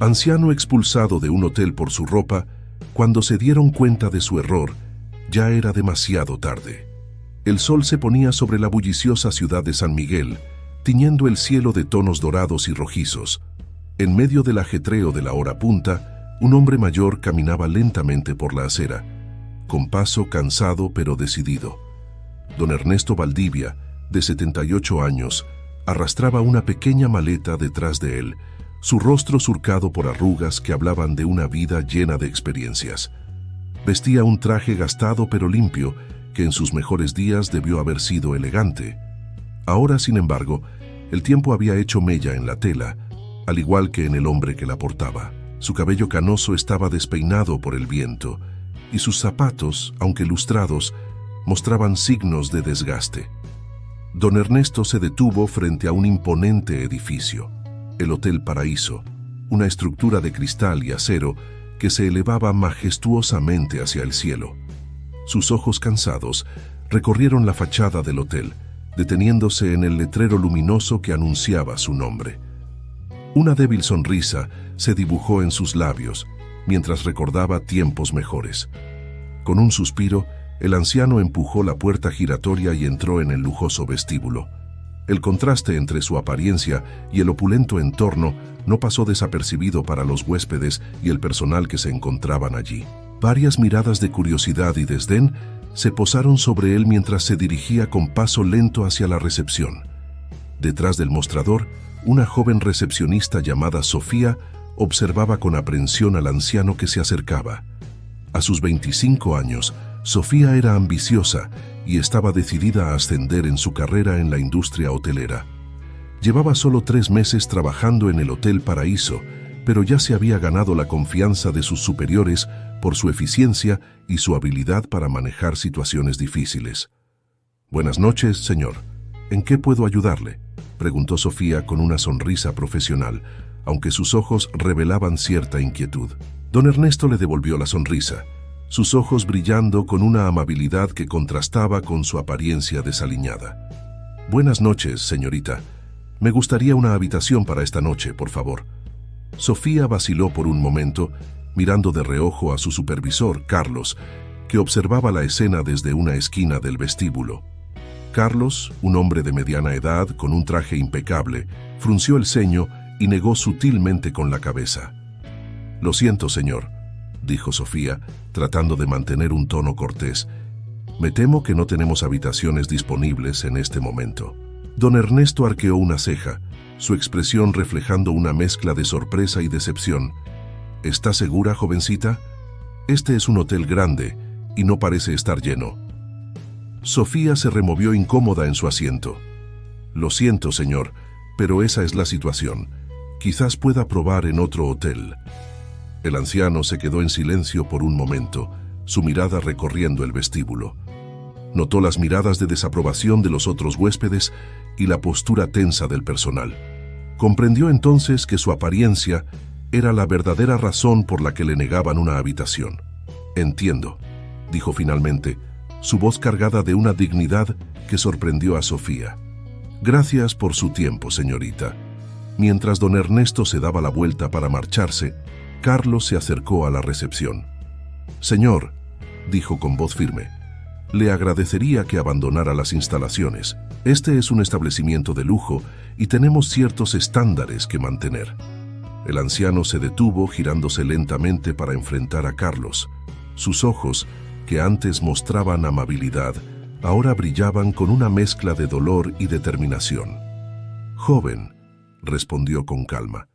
Anciano expulsado de un hotel por su ropa, cuando se dieron cuenta de su error, ya era demasiado tarde. El sol se ponía sobre la bulliciosa ciudad de San Miguel, tiñendo el cielo de tonos dorados y rojizos. En medio del ajetreo de la hora punta, un hombre mayor caminaba lentamente por la acera, con paso cansado pero decidido. Don Ernesto Valdivia, de 78 años, arrastraba una pequeña maleta detrás de él, su rostro surcado por arrugas que hablaban de una vida llena de experiencias. Vestía un traje gastado pero limpio, que en sus mejores días debió haber sido elegante. Ahora, sin embargo, el tiempo había hecho mella en la tela, al igual que en el hombre que la portaba. Su cabello canoso estaba despeinado por el viento, y sus zapatos, aunque lustrados, mostraban signos de desgaste. Don Ernesto se detuvo frente a un imponente edificio, el Hotel Paraíso, una estructura de cristal y acero que se elevaba majestuosamente hacia el cielo. Sus ojos cansados recorrieron la fachada del hotel, deteniéndose en el letrero luminoso que anunciaba su nombre. Una débil sonrisa se dibujó en sus labios, mientras recordaba tiempos mejores. Con un suspiro, el anciano empujó la puerta giratoria y entró en el lujoso vestíbulo. El contraste entre su apariencia y el opulento entorno no pasó desapercibido para los huéspedes y el personal que se encontraban allí. Varias miradas de curiosidad y desdén se posaron sobre él mientras se dirigía con paso lento hacia la recepción. Detrás del mostrador, una joven recepcionista llamada Sofía observaba con aprensión al anciano que se acercaba. A sus 25 años, Sofía era ambiciosa y estaba decidida a ascender en su carrera en la industria hotelera. Llevaba solo 3 meses trabajando en el Hotel Paraíso, pero ya se había ganado la confianza de sus superiores por su eficiencia y su habilidad para manejar situaciones difíciles. «Buenas noches, señor. ¿En qué puedo ayudarle?», preguntó Sofía con una sonrisa profesional, aunque sus ojos revelaban cierta inquietud. Don Ernesto le devolvió la sonrisa, sus ojos brillando con una amabilidad que contrastaba con su apariencia desaliñada. «Buenas noches, señorita. Me gustaría una habitación para esta noche, por favor». Sofía vaciló por un momento, mirando de reojo a su supervisor, Carlos, que observaba la escena desde una esquina del vestíbulo. Carlos, un hombre de mediana edad con un traje impecable, frunció el ceño y negó sutilmente con la cabeza. «Lo siento, señor», dijo Sofía, tratando de mantener un tono cortés. «Me temo que no tenemos habitaciones disponibles en este momento». Don Ernesto arqueó una ceja, su expresión reflejando una mezcla de sorpresa y decepción. «¿Está segura, jovencita? Este es un hotel grande y no parece estar lleno». Sofía se removió incómoda en su asiento. «Lo siento, señor, pero esa es la situación. Quizás pueda probar en otro hotel». El anciano se quedó en silencio por un momento, su mirada recorriendo el vestíbulo. Notó las miradas de desaprobación de los otros huéspedes y la postura tensa del personal. Comprendió entonces que su apariencia era la verdadera razón por la que le negaban una habitación. «Entiendo», dijo finalmente, su voz cargada de una dignidad que sorprendió a Sofía. «Gracias por su tiempo, señorita». Mientras don Ernesto se daba la vuelta para marcharse, Carlos se acercó a la recepción. «Señor», dijo con voz firme, «le agradecería que abandonara las instalaciones. Este es un establecimiento de lujo y tenemos ciertos estándares que mantener». El anciano se detuvo, girándose lentamente para enfrentar a Carlos. Sus ojos, que antes mostraban amabilidad, ahora brillaban con una mezcla de dolor y determinación. «Joven», respondió con calma,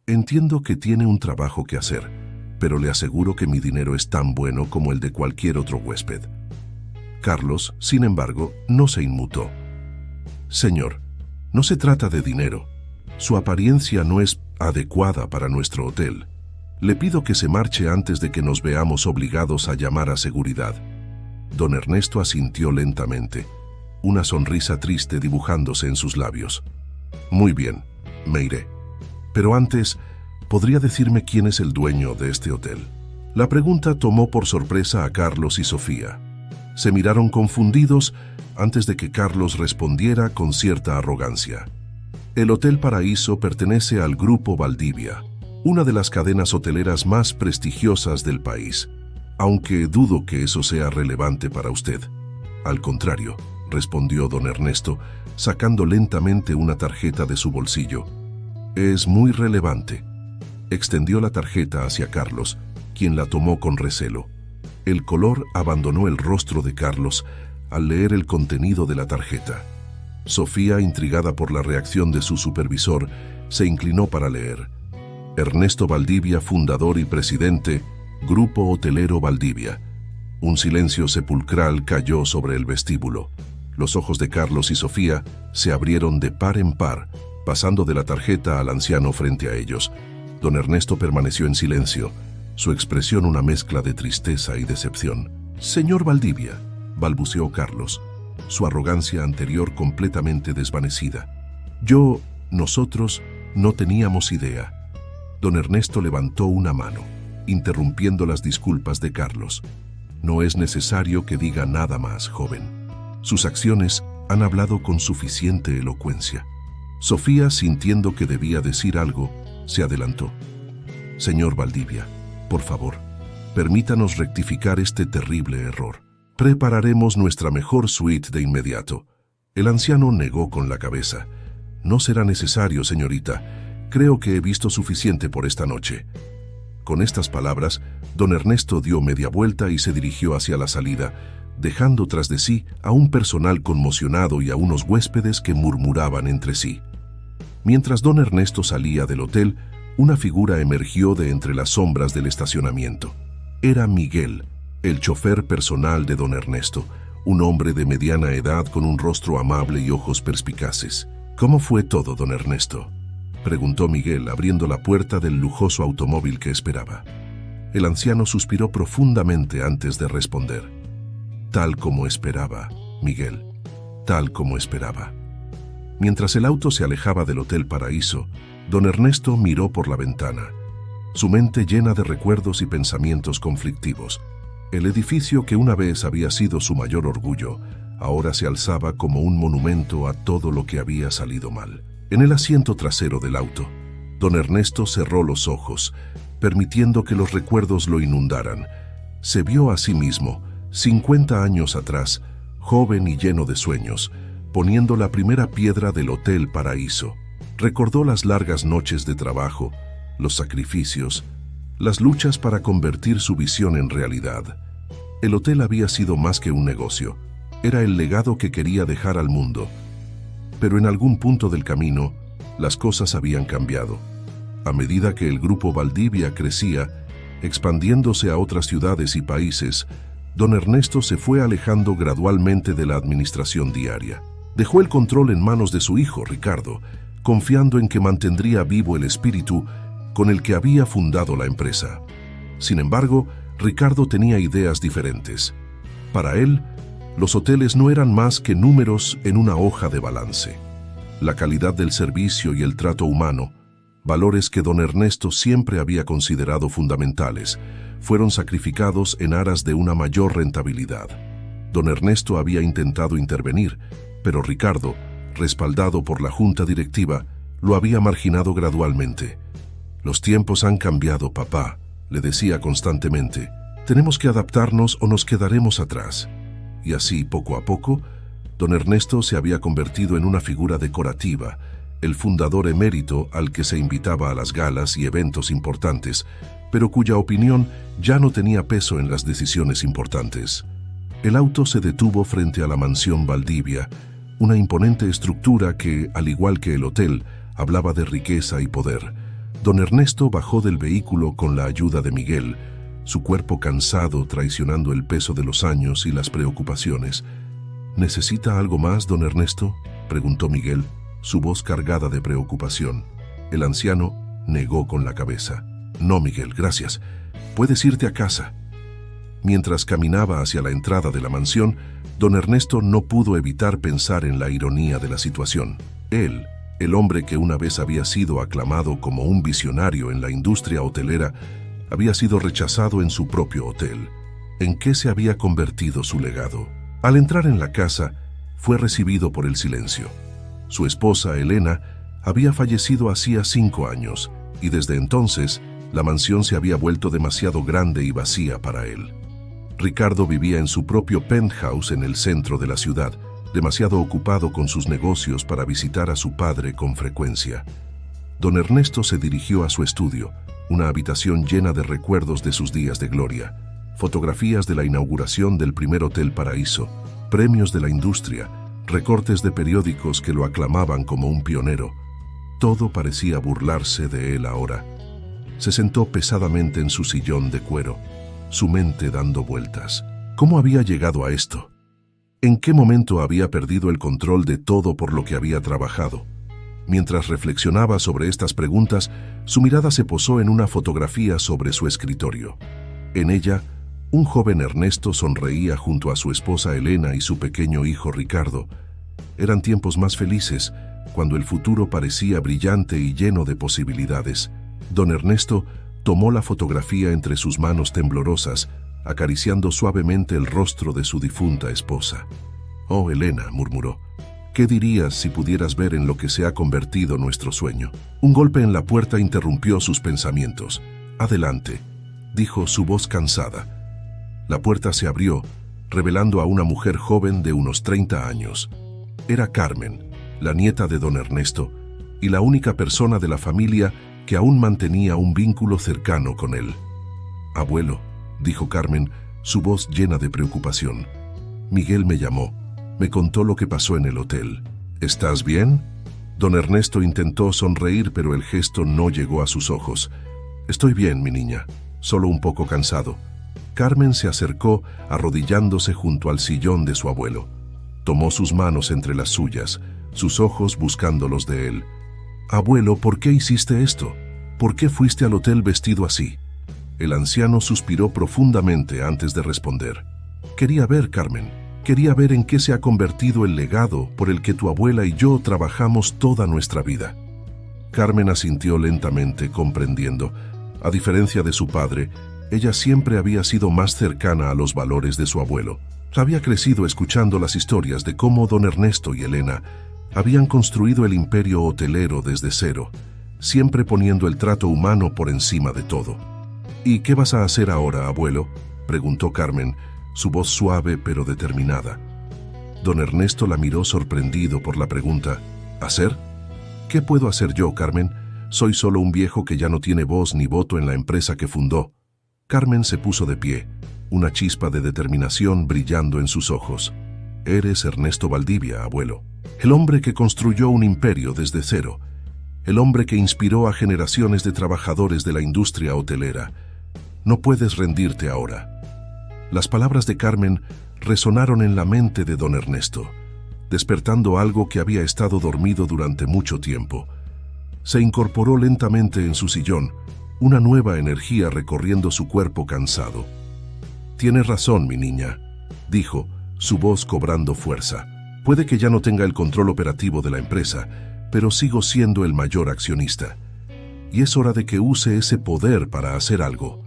«entiendo que tiene un trabajo que hacer, pero le aseguro que mi dinero es tan bueno como el de cualquier otro huésped». Carlos, sin embargo, no se inmutó. «Señor, no se trata de dinero. Su apariencia no es adecuada para nuestro hotel. Le pido que se marche antes de que nos veamos obligados a llamar a seguridad». Don Ernesto asintió lentamente, una sonrisa triste dibujándose en sus labios. «Muy bien, me iré. Pero antes, ¿podría decirme quién es el dueño de este hotel?». La pregunta tomó por sorpresa a Carlos y Sofía. Se miraron confundidos antes de que Carlos respondiera con cierta arrogancia. «El Hotel Paraíso pertenece al Grupo Valdivia. una de las cadenas hoteleras más prestigiosas del país, aunque dudo que eso sea relevante para usted. Al contrario, respondió don Ernesto, sacando lentamente una tarjeta de su bolsillo. Es muy relevante. Extendió la tarjeta hacia Carlos, quien la tomó con recelo. El color abandonó el rostro de Carlos al leer el contenido de la tarjeta. Sofía, intrigada por la reacción de su supervisor, se inclinó para leer. Ernesto Valdivia, fundador y presidente, Grupo Hotelero Valdivia. Un silencio sepulcral cayó sobre el vestíbulo. Los ojos de Carlos y Sofía se abrieron de par en par, pasando de la tarjeta al anciano frente a ellos. Don Ernesto permaneció en silencio, su expresión una mezcla de tristeza y decepción. «Señor Valdivia», balbuceó Carlos, su arrogancia anterior completamente desvanecida. Nosotros no teníamos idea». Don Ernesto levantó una mano, interrumpiendo las disculpas de Carlos. «No es necesario que diga nada más, joven. Sus acciones han hablado con suficiente elocuencia». Sofía, sintiendo que debía decir algo, se adelantó. «Señor Valdivia, por favor, permítanos rectificar este terrible error. Prepararemos nuestra mejor suite de inmediato». El anciano negó con la cabeza. «No será necesario, señorita. Creo que he visto suficiente por esta noche». Con estas palabras, don Ernesto dio media vuelta y se dirigió hacia la salida, dejando tras de sí a un personal conmocionado y a unos huéspedes que murmuraban entre sí. Mientras don Ernesto salía del hotel, una figura emergió de entre las sombras del estacionamiento. Era Miguel, el chofer personal de don Ernesto, un hombre de mediana edad con un rostro amable y ojos perspicaces. «¿Cómo fue todo, don Ernesto?», preguntó Miguel, abriendo la puerta del lujoso automóvil que esperaba. El anciano suspiró profundamente antes de responder. «Tal como esperaba, Miguel, tal como esperaba». Mientras el auto se alejaba del Hotel Paraíso, don Ernesto miró por la ventana, su mente llena de recuerdos y pensamientos conflictivos. El edificio que una vez había sido su mayor orgullo, ahora se alzaba como un monumento a todo lo que había salido mal. En el asiento trasero del auto, don Ernesto cerró los ojos, permitiendo que los recuerdos lo inundaran. Se vio a sí mismo, 50 años atrás, joven y lleno de sueños, poniendo la primera piedra del Hotel Paraíso. Recordó las largas noches de trabajo, los sacrificios, las luchas para convertir su visión en realidad. El hotel había sido más que un negocio, era el legado que quería dejar al mundo. Pero en algún punto del camino, las cosas habían cambiado. A medida que el Grupo Valdivia crecía, expandiéndose a otras ciudades y países, don Ernesto se fue alejando gradualmente de la administración diaria. Dejó el control en manos de su hijo, Ricardo, confiando en que mantendría vivo el espíritu con el que había fundado la empresa. Sin embargo, Ricardo tenía ideas diferentes. Para él, los hoteles no eran más que números en una hoja de balance. La calidad del servicio y el trato humano, valores que don Ernesto siempre había considerado fundamentales, fueron sacrificados en aras de una mayor rentabilidad. Don Ernesto había intentado intervenir, pero Ricardo, respaldado por la junta directiva, lo había marginado gradualmente. «Los tiempos han cambiado, papá», le decía constantemente. «Tenemos que adaptarnos o nos quedaremos atrás». Y así, poco a poco, don Ernesto se había convertido en una figura decorativa, el fundador emérito al que se invitaba a las galas y eventos importantes, pero cuya opinión ya no tenía peso en las decisiones importantes. El auto se detuvo frente a la mansión Valdivia, una imponente estructura que, al igual que el hotel, hablaba de riqueza y poder. Don Ernesto bajó del vehículo con la ayuda de Miguel, su cuerpo cansado traicionando el peso de los años y las preocupaciones. «¿Necesita algo más, don Ernesto?», preguntó Miguel, su voz cargada de preocupación. El anciano negó con la cabeza. «No, Miguel, gracias. Puedes irte a casa». Mientras caminaba hacia la entrada de la mansión, don Ernesto no pudo evitar pensar en la ironía de la situación. Él, el hombre que una vez había sido aclamado como un visionario en la industria hotelera, había sido rechazado en su propio hotel. ¿En qué se había convertido su legado? Al entrar en la casa, fue recibido por el silencio. Su esposa, Elena, había fallecido hacía 5 años, y desde entonces la mansión se había vuelto demasiado grande y vacía para él. Ricardo vivía en su propio penthouse en el centro de la ciudad, demasiado ocupado con sus negocios para visitar a su padre con frecuencia. Don Ernesto se dirigió a su estudio, una habitación llena de recuerdos de sus días de gloria, fotografías de la inauguración del primer Hotel Paraíso, premios de la industria, recortes de periódicos que lo aclamaban como un pionero. Todo parecía burlarse de él ahora. Se sentó pesadamente en su sillón de cuero, su mente dando vueltas. ¿Cómo había llegado a esto? ¿En qué momento había perdido el control de todo por lo que había trabajado? Mientras reflexionaba sobre estas preguntas, su mirada se posó en una fotografía sobre su escritorio. En ella, un joven Ernesto sonreía junto a su esposa Elena y su pequeño hijo Ricardo. Eran tiempos más felices, cuando el futuro parecía brillante y lleno de posibilidades. Don Ernesto tomó la fotografía entre sus manos temblorosas, acariciando suavemente el rostro de su difunta esposa. «Oh, Elena», murmuró, «¿qué dirías si pudieras ver en lo que se ha convertido nuestro sueño?» Un golpe en la puerta interrumpió sus pensamientos. «Adelante», dijo su voz cansada. La puerta se abrió, revelando a una mujer joven de unos 30 años. Era Carmen, la nieta de don Ernesto, y la única persona de la familia que aún mantenía un vínculo cercano con él. «Abuelo», dijo Carmen, su voz llena de preocupación. «Miguel me llamó. Me contó lo que pasó en el hotel. ¿Estás bien?» Don Ernesto intentó sonreír, pero el gesto no llegó a sus ojos. «Estoy bien, mi niña, solo un poco cansado». Carmen se acercó, arrodillándose junto al sillón de su abuelo. Tomó sus manos entre las suyas, sus ojos buscando los de él. «Abuelo, ¿por qué hiciste esto? ¿Por qué fuiste al hotel vestido así?» El anciano suspiró profundamente antes de responder. «Quería ver, Carmen, quería ver en qué se ha convertido el legado por el que tu abuela y yo trabajamos toda nuestra vida». Carmen asintió lentamente, comprendiendo. A diferencia de su padre, ella siempre había sido más cercana a los valores de su abuelo. Había crecido escuchando las historias de cómo don Ernesto y Elena habían construido el imperio hotelero desde cero, siempre poniendo el trato humano por encima de todo. «¿Y qué vas a hacer ahora, abuelo?», preguntó Carmen, su voz suave pero determinada. Don Ernesto la miró sorprendido por la pregunta. «¿Hacer? ¿Qué puedo hacer yo, Carmen? Soy solo un viejo que ya no tiene voz ni voto en la empresa que fundó». Carmen se puso de pie, una chispa de determinación brillando en sus ojos. «Eres Ernesto Valdivia, abuelo. El hombre que construyó un imperio desde cero. El hombre que inspiró a generaciones de trabajadores de la industria hotelera. No puedes rendirte ahora». Las palabras de Carmen resonaron en la mente de don Ernesto, despertando algo que había estado dormido durante mucho tiempo. Se incorporó lentamente en su sillón, una nueva energía recorriendo su cuerpo cansado. «Tienes razón, mi niña», dijo, su voz cobrando fuerza. «Puede que ya no tenga el control operativo de la empresa, pero sigo siendo el mayor accionista. Y es hora de que use ese poder para hacer algo».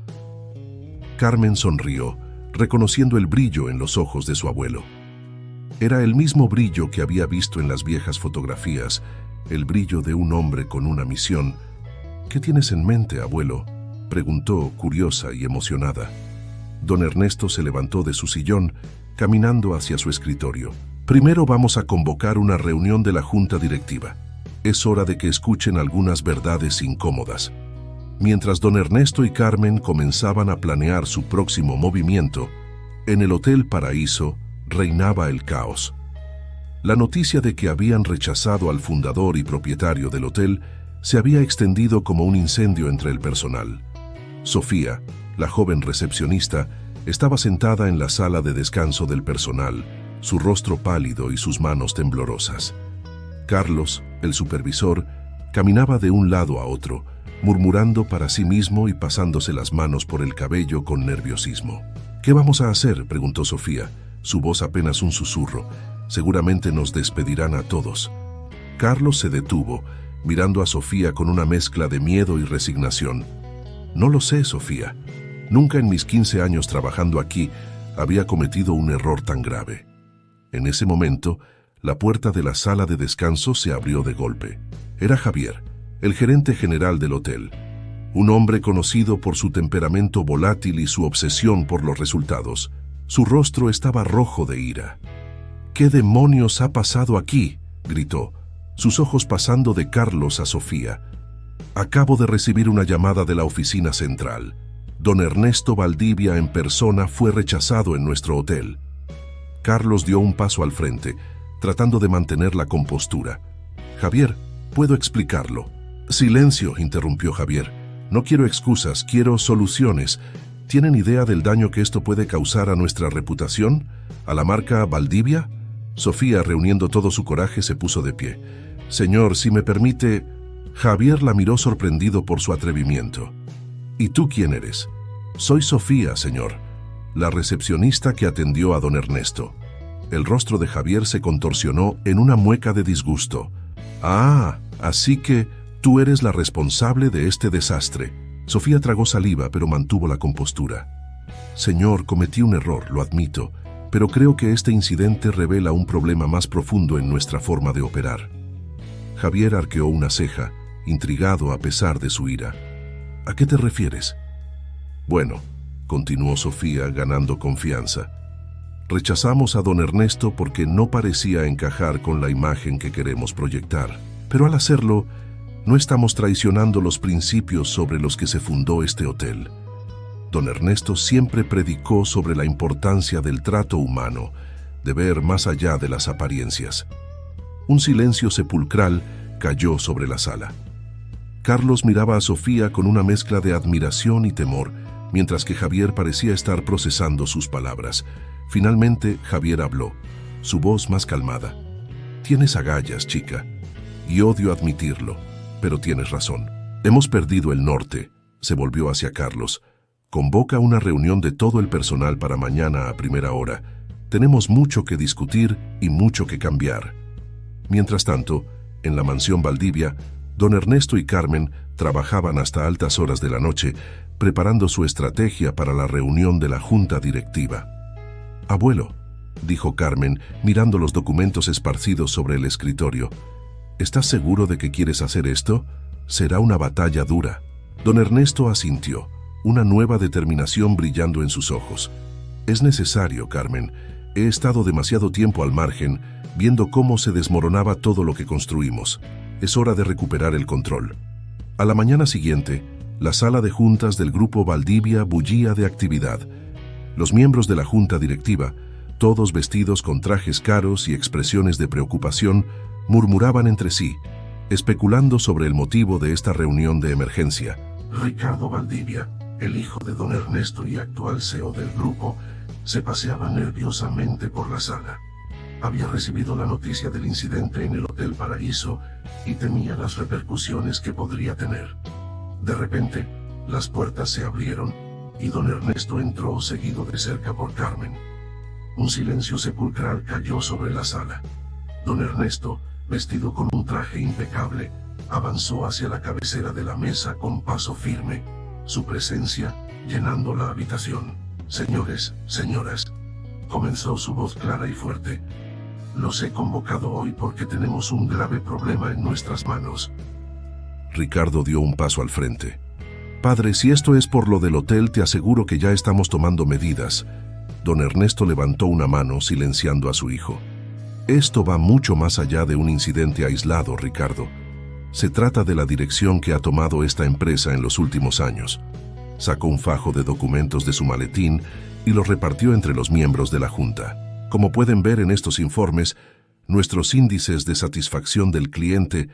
Carmen sonrió, reconociendo el brillo en los ojos de su abuelo. Era el mismo brillo que había visto en las viejas fotografías, el brillo de un hombre con una misión. «¿Qué tienes en mente, abuelo?», preguntó, curiosa y emocionada. Don Ernesto se levantó de su sillón, caminando hacia su escritorio. «Primero vamos a convocar una reunión de la junta directiva. Es hora de que escuchen algunas verdades incómodas». Mientras don Ernesto y Carmen comenzaban a planear su próximo movimiento, en el Hotel Paraíso reinaba el caos. La noticia de que habían rechazado al fundador y propietario del hotel se había extendido como un incendio entre el personal. Sofía, la joven recepcionista, estaba sentada en la sala de descanso del personal, su rostro pálido y sus manos temblorosas. Carlos, el supervisor, caminaba de un lado a otro, murmurando para sí mismo y pasándose las manos por el cabello con nerviosismo. «¿Qué vamos a hacer?», preguntó Sofía, su voz apenas un susurro. «Seguramente nos despedirán a todos». Carlos se detuvo, mirando a Sofía con una mezcla de miedo y resignación. «No lo sé, Sofía. Nunca en mis 15 años trabajando aquí había cometido un error tan grave». En ese momento, la puerta de la sala de descanso se abrió de golpe. Era Javier, el gerente general del hotel, un hombre conocido por su temperamento volátil y su obsesión por los resultados. Su rostro estaba rojo de ira. «¿Qué demonios ha pasado aquí?», gritó, sus ojos pasando de Carlos a Sofía. «Acabo de recibir una llamada de la oficina central. Don Ernesto Valdivia en persona fue rechazado en nuestro hotel». Carlos dio un paso al frente, tratando de mantener la compostura. «Javier, puedo explicarlo». «Silencio», interrumpió Javier. «No quiero excusas, quiero soluciones. ¿Tienen idea del daño que esto puede causar a nuestra reputación? ¿A la marca Valdivia?». Sofía, reuniendo todo su coraje, se puso de pie. «Señor, si me permite...». Javier la miró sorprendido por su atrevimiento. «¿Y tú quién eres?». «Soy Sofía, señor, la recepcionista que atendió a don Ernesto». El rostro de Javier se contorsionó en una mueca de disgusto. «Ah, así que tú eres la responsable de este desastre». Sofía tragó saliva, pero mantuvo la compostura. «Señor, cometí un error, lo admito, pero creo que este incidente revela un problema más profundo en nuestra forma de operar». Javier arqueó una ceja, intrigado a pesar de su ira. «¿A qué te refieres?». «Bueno», continuó Sofía, ganando confianza, «rechazamos a don Ernesto porque no parecía encajar con la imagen que queremos proyectar. Pero al hacerlo, no estamos traicionando los principios sobre los que se fundó este hotel. Don Ernesto siempre predicó sobre la importancia del trato humano, de ver más allá de las apariencias». Un silencio sepulcral cayó sobre la sala. Carlos miraba a Sofía con una mezcla de admiración y temor, mientras que Javier parecía estar procesando sus palabras. Finalmente, Javier habló, su voz más calmada. «Tienes agallas, chica, y odio admitirlo, pero tienes razón. Hemos perdido el norte». Se volvió hacia Carlos. «Convoca una reunión de todo el personal para mañana a primera hora. Tenemos mucho que discutir y mucho que cambiar». Mientras tanto, en la mansión Valdivia, don Ernesto y Carmen trabajaban hasta altas horas de la noche, preparando su estrategia para la reunión de la junta directiva. «Abuelo», dijo Carmen, mirando los documentos esparcidos sobre el escritorio, «¿estás seguro de que quieres hacer esto? Será una batalla dura». Don Ernesto asintió, una nueva determinación brillando en sus ojos. «Es necesario, Carmen. He estado demasiado tiempo al margen, viendo cómo se desmoronaba todo lo que construimos. Es hora de recuperar el control». A la mañana siguiente, la sala de juntas del grupo Valdivia bullía de actividad. Los miembros de la junta directiva, todos vestidos con trajes caros y expresiones de preocupación, murmuraban entre sí, especulando sobre el motivo de esta reunión de emergencia. Ricardo Valdivia, el hijo de don Ernesto y actual CEO del grupo, se paseaba nerviosamente por la sala. Había recibido la noticia del incidente en el Hotel Paraíso y temía las repercusiones que podría tener. De repente, las puertas se abrieron y don Ernesto entró seguido de cerca por Carmen. Un silencio sepulcral cayó sobre la sala. Don Ernesto, vestido con un traje impecable, avanzó hacia la cabecera de la mesa con paso firme, su presencia llenando la habitación. «Señores, señoras», comenzó su voz clara y fuerte, «los he convocado hoy porque tenemos un grave problema en nuestras manos». Ricardo dio un paso al frente. «Padre, si esto es por lo del hotel, te aseguro que ya estamos tomando medidas». Don Ernesto levantó una mano, silenciando a su hijo. «Esto va mucho más allá de un incidente aislado, Ricardo. Se trata de la dirección que ha tomado esta empresa en los últimos años». Sacó un fajo de documentos de su maletín y los repartió entre los miembros de la junta. «Como pueden ver en estos informes, nuestros índices de satisfacción del cliente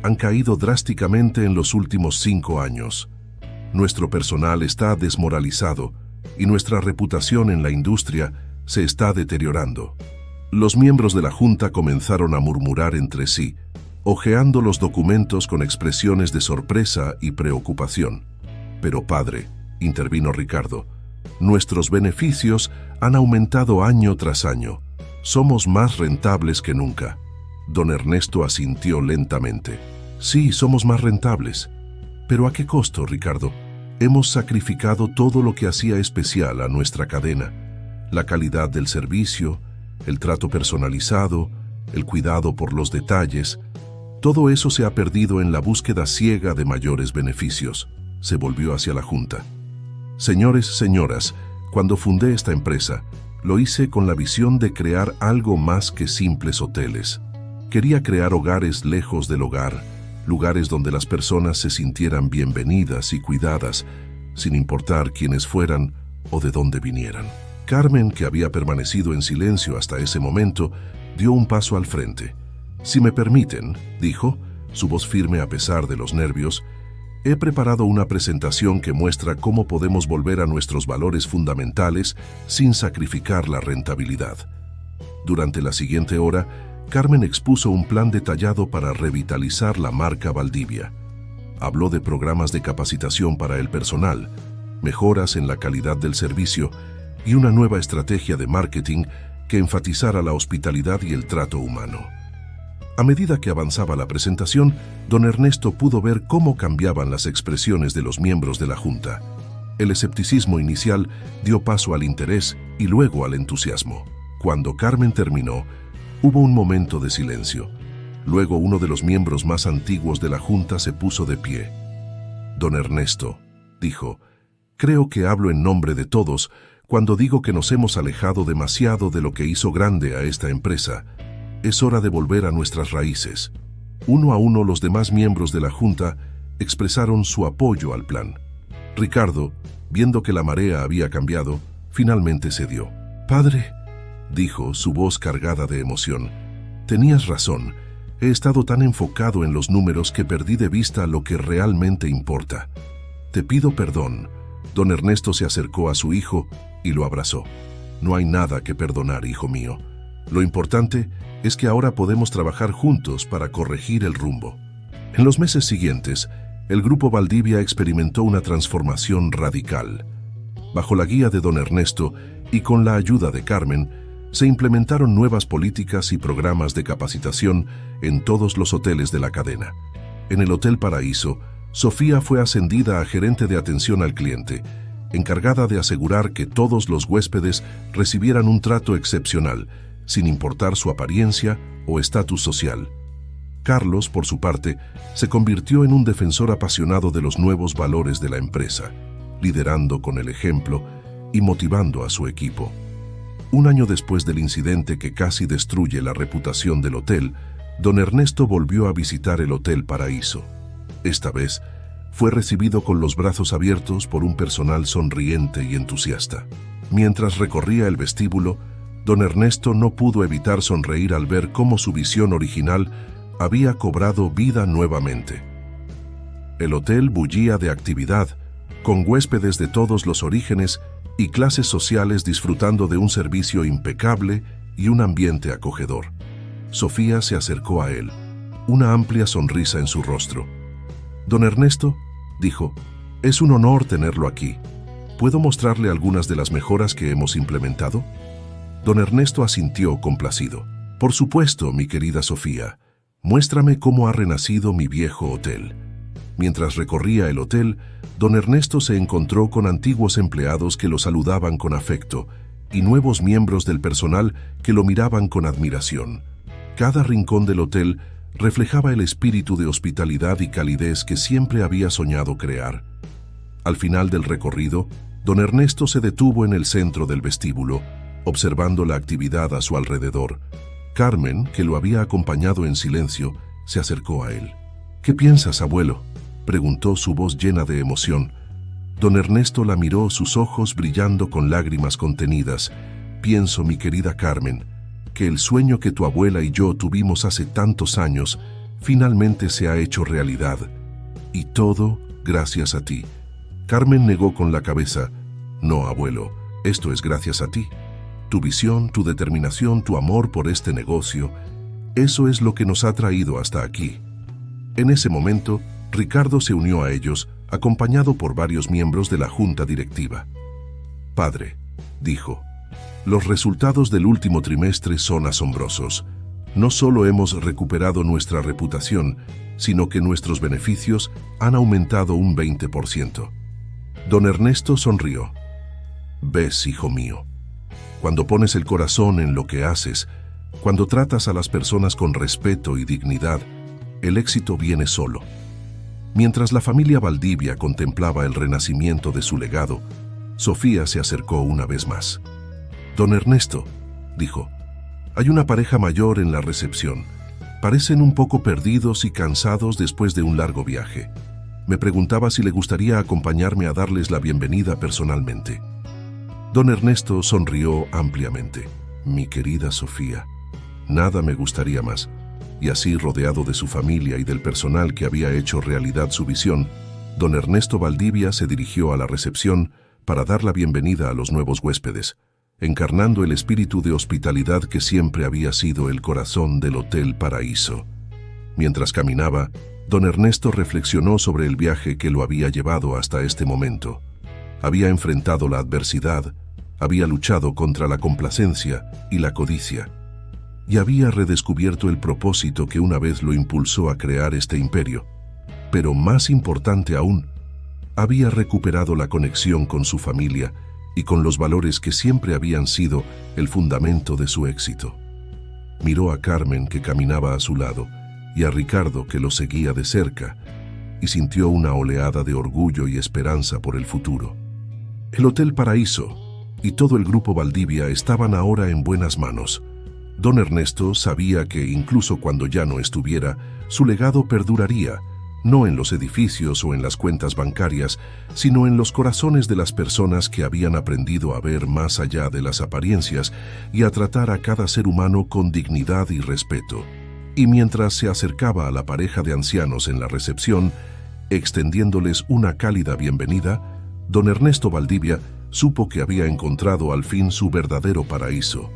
han caído drásticamente en los últimos 5 años. Nuestro personal está desmoralizado y nuestra reputación en la industria se está deteriorando». Los miembros de la junta comenzaron a murmurar entre sí, hojeando los documentos con expresiones de sorpresa y preocupación. «Pero padre», intervino Ricardo, «nuestros beneficios han aumentado año tras año. Somos más rentables que nunca». Don Ernesto asintió lentamente. «Sí, somos más rentables. Pero ¿a qué costo, Ricardo? Hemos sacrificado todo lo que hacía especial a nuestra cadena. La calidad del servicio, el trato personalizado, el cuidado por los detalles. Todo eso se ha perdido en la búsqueda ciega de mayores beneficios». se volvió hacia la junta. Señores, señoras, cuando fundé esta empresa, lo hice con la visión de crear algo más que simples hoteles. Quería crear hogares lejos del hogar, lugares donde las personas se sintieran bienvenidas y cuidadas, sin importar quiénes fueran o de dónde vinieran. Carmen, que había permanecido en silencio hasta ese momento, dio un paso al frente. «Si me permiten», dijo, su voz firme a pesar de los nervios, «he preparado una presentación que muestra cómo podemos volver a nuestros valores fundamentales sin sacrificar la rentabilidad». Durante la siguiente hora, Carmen expuso un plan detallado para revitalizar la marca Valdivia. Habló de programas de capacitación para el personal, mejoras en la calidad del servicio y una nueva estrategia de marketing que enfatizara la hospitalidad y el trato humano. A medida que avanzaba la presentación, don Ernesto pudo ver cómo cambiaban las expresiones de los miembros de la junta. El escepticismo inicial dio paso al interés y luego al entusiasmo. Cuando Carmen terminó, hubo un momento de silencio. Luego uno de los miembros más antiguos de la junta se puso de pie. «Don Ernesto», dijo, «creo que hablo en nombre de todos cuando digo que nos hemos alejado demasiado de lo que hizo grande a esta empresa. Es hora de volver a nuestras raíces». Uno a uno los demás miembros de la junta expresaron su apoyo al plan. Ricardo, viendo que la marea había cambiado, finalmente cedió. «Padre», dijo, su voz cargada de emoción, «tenías razón. He estado tan enfocado en los números que perdí de vista lo que realmente importa. Te pido perdón». Don Ernesto se acercó a su hijo y lo abrazó. «No hay nada que perdonar, hijo mío. Lo importante es que ahora podemos trabajar juntos para corregir el rumbo». En los meses siguientes, el Grupo Valdivia experimentó una transformación radical. Bajo la guía de don Ernesto y con la ayuda de Carmen, se implementaron nuevas políticas y programas de capacitación en todos los hoteles de la cadena. En el Hotel Paraíso, Sofía fue ascendida a gerente de atención al cliente, encargada de asegurar que todos los huéspedes recibieran un trato excepcional, sin importar su apariencia o estatus social. Carlos, por su parte, se convirtió en un defensor apasionado de los nuevos valores de la empresa, liderando con el ejemplo y motivando a su equipo. Un año después del incidente que casi destruye la reputación del hotel, don Ernesto volvió a visitar el Hotel Paraíso. Esta vez, fue recibido con los brazos abiertos por un personal sonriente y entusiasta. Mientras recorría el vestíbulo, don Ernesto no pudo evitar sonreír al ver cómo su visión original había cobrado vida nuevamente. El hotel bullía de actividad, con huéspedes de todos los orígenes y clases sociales disfrutando de un servicio impecable y un ambiente acogedor. Sofía se acercó a él, una amplia sonrisa en su rostro. «Don Ernesto», dijo, «es un honor tenerlo aquí. ¿Puedo mostrarle algunas de las mejoras que hemos implementado?» Don Ernesto asintió complacido. «Por supuesto, mi querida Sofía. Muéstrame cómo ha renacido mi viejo hotel». Mientras recorría el hotel, don Ernesto se encontró con antiguos empleados que lo saludaban con afecto y nuevos miembros del personal que lo miraban con admiración. Cada rincón del hotel reflejaba el espíritu de hospitalidad y calidez que siempre había soñado crear. Al final del recorrido, don Ernesto se detuvo en el centro del vestíbulo, observando la actividad a su alrededor. Carmen, que lo había acompañado en silencio, se acercó a él. «¿Qué piensas, abuelo?», preguntó, su voz llena de emoción. Don Ernesto la miró, sus ojos brillando con lágrimas contenidas. «Pienso, mi querida Carmen, que el sueño que tu abuela y yo tuvimos hace tantos años finalmente se ha hecho realidad. Y todo gracias a ti». Carmen negó con la cabeza. «No, abuelo, esto es gracias a ti. Tu visión, tu determinación, tu amor por este negocio, eso es lo que nos ha traído hasta aquí». En ese momento, Ricardo se unió a ellos, acompañado por varios miembros de la junta directiva. «Padre», dijo, «los resultados del último trimestre son asombrosos. No solo hemos recuperado nuestra reputación, sino que nuestros beneficios han aumentado un 20%. Don Ernesto sonrió. «Ves, hijo mío, cuando pones el corazón en lo que haces, cuando tratas a las personas con respeto y dignidad, el éxito viene solo». Mientras la familia Valdivia contemplaba el renacimiento de su legado, Sofía se acercó una vez más. «Don Ernesto», dijo, «hay una pareja mayor en la recepción. Parecen un poco perdidos y cansados después de un largo viaje. Me preguntaba si le gustaría acompañarme a darles la bienvenida personalmente». Don Ernesto sonrió ampliamente. «Mi querida Sofía, nada me gustaría más». Y así, rodeado de su familia y del personal que había hecho realidad su visión, don Ernesto Valdivia se dirigió a la recepción para dar la bienvenida a los nuevos huéspedes, encarnando el espíritu de hospitalidad que siempre había sido el corazón del Hotel Paraíso. Mientras caminaba, don Ernesto reflexionó sobre el viaje que lo había llevado hasta este momento. Había enfrentado la adversidad, había luchado contra la complacencia y la codicia, y había redescubierto el propósito que una vez lo impulsó a crear este imperio. Pero más importante aún, había recuperado la conexión con su familia y con los valores que siempre habían sido el fundamento de su éxito. Miró a Carmen, que caminaba a su lado, y a Ricardo, que lo seguía de cerca, y sintió una oleada de orgullo y esperanza por el futuro. El Hotel Paraíso y todo el grupo Valdivia estaban ahora en buenas manos. Don Ernesto sabía que incluso cuando ya no estuviera, su legado perduraría, no en los edificios o en las cuentas bancarias, sino en los corazones de las personas que habían aprendido a ver más allá de las apariencias y a tratar a cada ser humano con dignidad y respeto. Y mientras se acercaba a la pareja de ancianos en la recepción, extendiéndoles una cálida bienvenida, don Ernesto Valdivia supo que había encontrado al fin su verdadero paraíso,